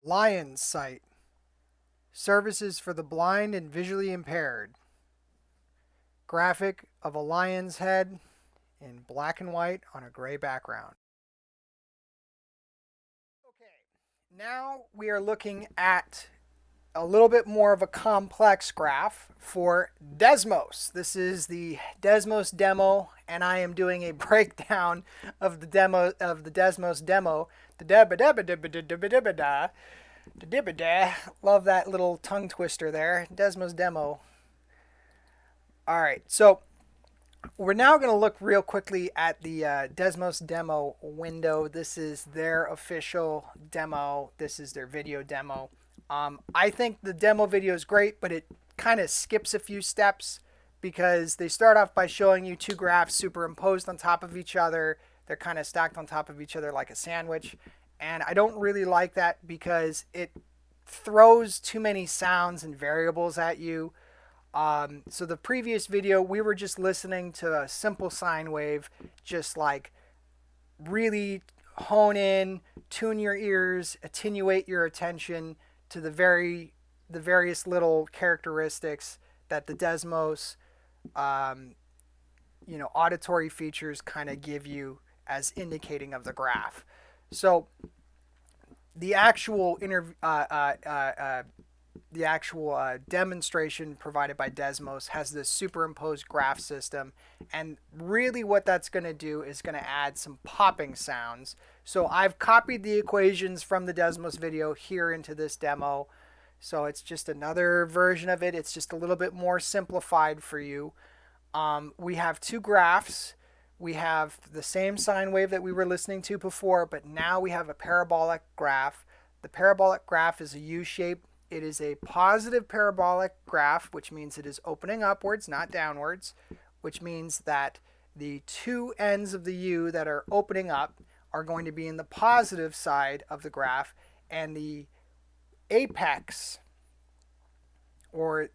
Lyons site. Services for the blind and visually impaired. Graphic of a lion's head in black and white on a gray background. Okay, now we are looking at a little bit more of a complex graph for Desmos. This is the Desmos Demo, and I am doing a breakdown of the Desmos Demo. Love that little tongue twister there. Desmos Demo. All right, so we're now going to look real quickly at the Desmos Demo window. This is their official demo. This is their video demo. I think the demo video is great, but it kind of skips a few steps because they start off by showing you two graphs superimposed on top of each other. They're kind of stacked on top of each other like a sandwich. And I don't really like that because it throws too many sounds and variables at you. So the previous video, we were just listening to a simple sine wave, just like really hone in, tune your ears, attenuate your attention to the various little characteristics that the Desmos, auditory features kind of give you as indicating of the graph. So the actual demonstration provided by Desmos has this superimposed graph system, and really what that's going to do is going to add some popping sounds. So I've copied the equations from the Desmos video here into this demo, so it's just another version of it. It's just a little bit more simplified for you. We have two graphs. We have the same sine wave that we were listening to before, but now we have a parabolic graph. The parabolic graph is a U shape. It is a positive parabolic graph, which means it is opening upwards, not downwards, which means that the two ends of the U that are opening up are going to be in the positive side of the graph, and the apex, I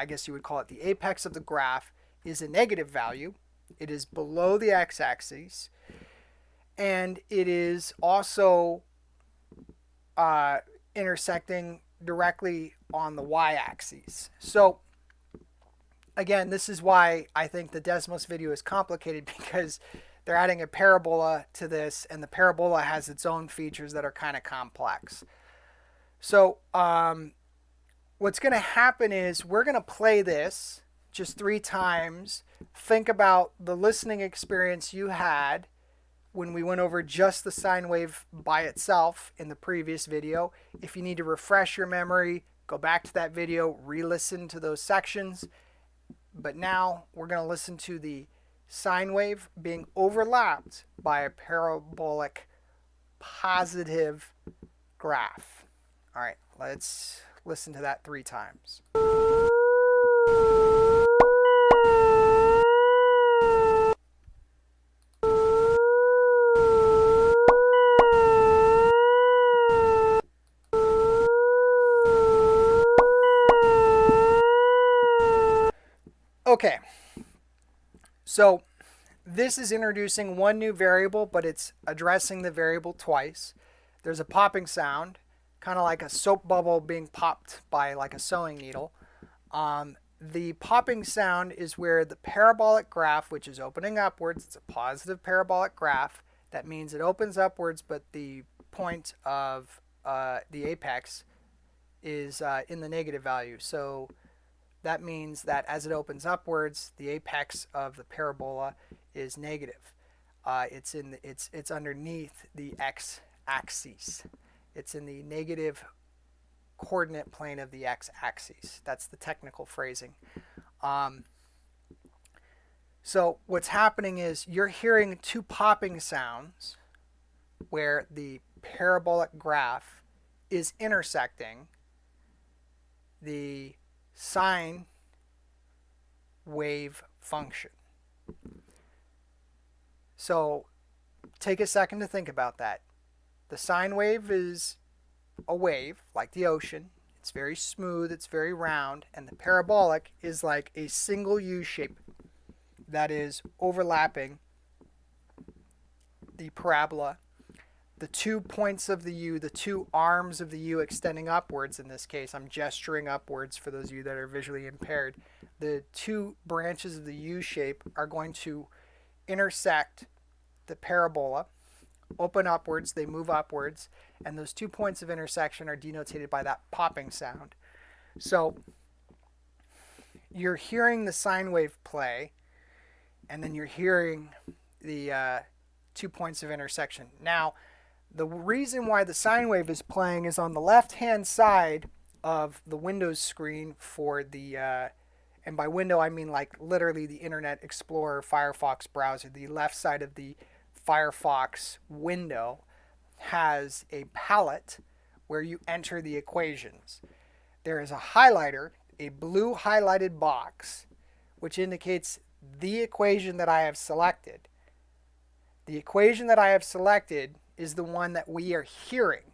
guess you would call it the apex of the graph, is a negative value. It is below the x-axis, and it is also intersecting directly on the y-axis. So again, this is why I think the Desmos video is complicated, because they're adding a parabola to this, and the parabola has its own features that are kind of complex. So what's going to happen is we're going to play this just 3 times. Think about the listening experience you had when we went over just the sine wave by itself in the previous video. If you need to refresh your memory, go back to that video, re-listen to those sections. But now we're going to listen to the sine wave being overlapped by a parabolic positive graph. All right, let's listen to that 3 times. Okay, so this is introducing one new variable, but it's addressing the variable twice. There's a popping sound, kind of like a soap bubble being popped by like a sewing needle. The popping sound is where the parabolic graph, which is opening upwards, it's a positive parabolic graph. That means it opens upwards, but the point of the apex is in the negative value. So that means that as it opens upwards, the apex of the parabola is negative. It's underneath the x-axis. It's in the negative coordinate plane of the x-axis. That's the technical phrasing. So what's happening is you're hearing 2 popping sounds where the parabolic graph is intersecting the sine wave function. So take a second to think about that. The sine wave is a wave like the ocean. It's very smooth, it's very round, and the parabolic is like a single U shape that is overlapping the parabola the 2 points of the U, the 2 arms of the U extending upwards in this case. I'm gesturing upwards for those of you that are visually impaired. The 2 branches of the U shape are going to intersect the parabola, open upwards, they move upwards, and those 2 points of intersection are denoted by that popping sound. So you're hearing the sine wave play, and then you're hearing the 2 points of intersection. Now, the reason why the sine wave is playing is on the left-hand side of the Windows screen for the, and by window I mean like literally the Internet Explorer Firefox browser. The left side of the Firefox window has a palette where you enter the equations. There is a highlighter, a blue highlighted box, which indicates the equation that I have selected. The equation that I have selected is the one that we are hearing.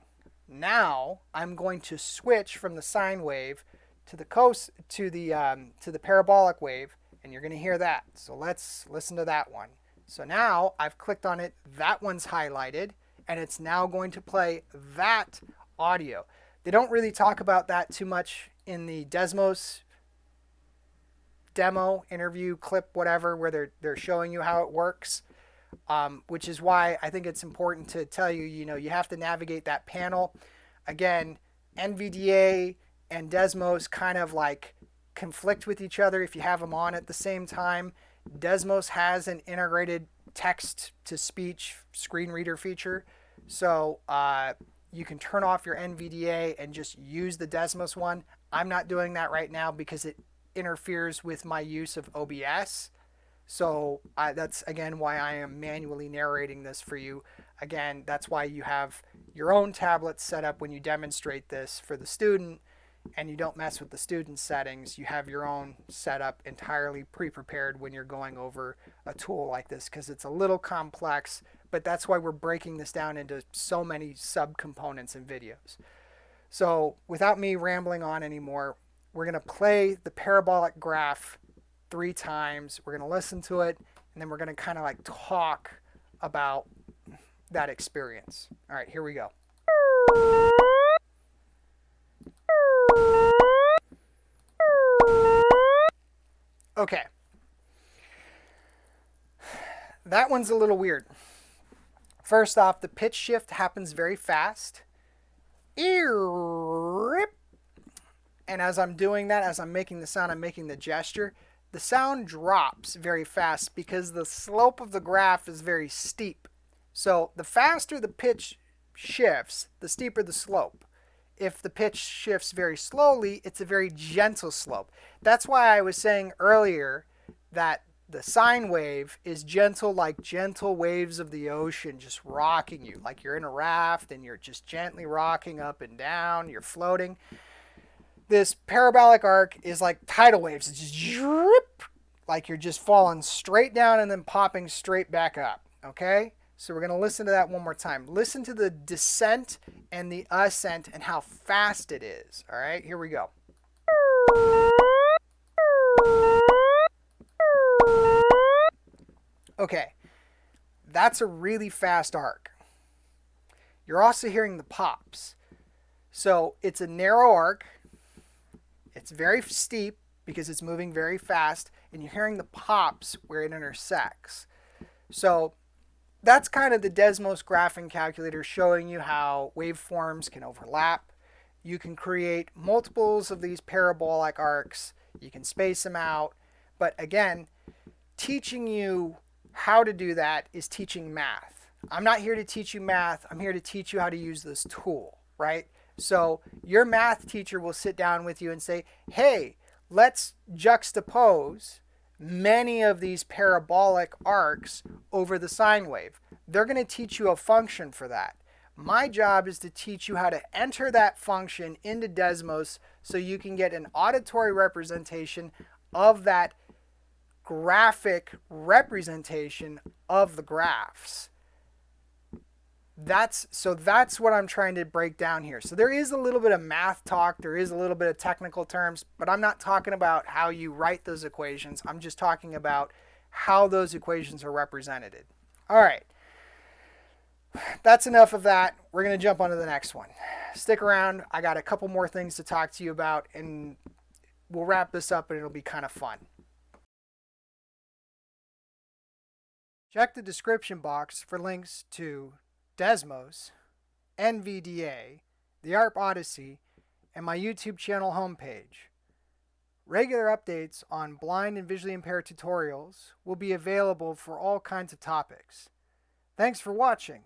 Now I'm going to switch from the sine wave to the parabolic wave, and you're going to hear that. So let's listen to that one. So now I've clicked on it, that one's highlighted, and it's now going to play that audio. They don't really talk about that too much in the Desmos demo, interview, clip, whatever, where they're showing you how it works. Which is why I think it's important to tell you, you have to navigate that panel. Again, NVDA and Desmos kind of like conflict with each other if you have them on at the same time. Desmos has an integrated text-to-speech screen reader feature. So you can turn off your NVDA and just use the Desmos one. I'm not doing that right now because it interferes with my use of OBS. So that's, again, why I am manually narrating this for you. Again, that's why you have your own tablet set up when you demonstrate this for the student, and you don't mess with the student settings. You have your own setup entirely pre-prepared when you're going over a tool like this, because it's a little complex, but that's why we're breaking this down into so many subcomponents and videos. So without me rambling on anymore, we're going to play the parabolic graph 3 times. We're going to listen to it, and then we're going to kind of like talk about that experience. All right, here we go. Okay. That one's a little weird. First off, the pitch shift happens very fast. And as I'm doing that, as I'm making the sound, I'm making the gesture, the sound drops very fast because the slope of the graph is very steep. So the faster the pitch shifts, the steeper the slope. If the pitch shifts very slowly, it's a very gentle slope. That's why I was saying earlier that the sine wave is gentle, like gentle waves of the ocean just rocking you. Like you're in a raft and you're just gently rocking up and down, you're floating. This parabolic arc is like tidal waves. It's just drip, like you're just falling straight down and then popping straight back up. Okay? So we're going to listen to that one more time. Listen to the descent and the ascent and how fast it is. All right? Here we go. Okay. That's a really fast arc. You're also hearing the pops. So it's a narrow arc. It's very steep because it's moving very fast, and you're hearing the pops where it intersects. So that's kind of the Desmos graphing calculator showing you how waveforms can overlap. You can create multiples of these parabolic arcs. You can space them out. But again, teaching you how to do that is teaching math. I'm not here to teach you math. I'm here to teach you how to use this tool, right? So your math teacher will sit down with you and say, hey, let's juxtapose many of these parabolic arcs over the sine wave. They're going to teach you a function for that. My job is to teach you how to enter that function into Desmos so you can get an auditory representation of that graphic representation of the graphs. That's what I'm trying to break down here. So there is a little bit of math talk, there is a little bit of technical terms, but I'm not talking about how you write those equations. I'm just talking about how those equations are represented. All right. that's enough of that. We're going to jump on to the next one. Stick around. I got a couple more things to talk to you about, and we'll wrap this up, and it'll be kind of fun. Check the description box for links to Desmos, NVDA, the Arp Odyssey, and my YouTube channel homepage. Regular updates on blind and visually impaired tutorials will be available for all kinds of topics. Thanks for watching.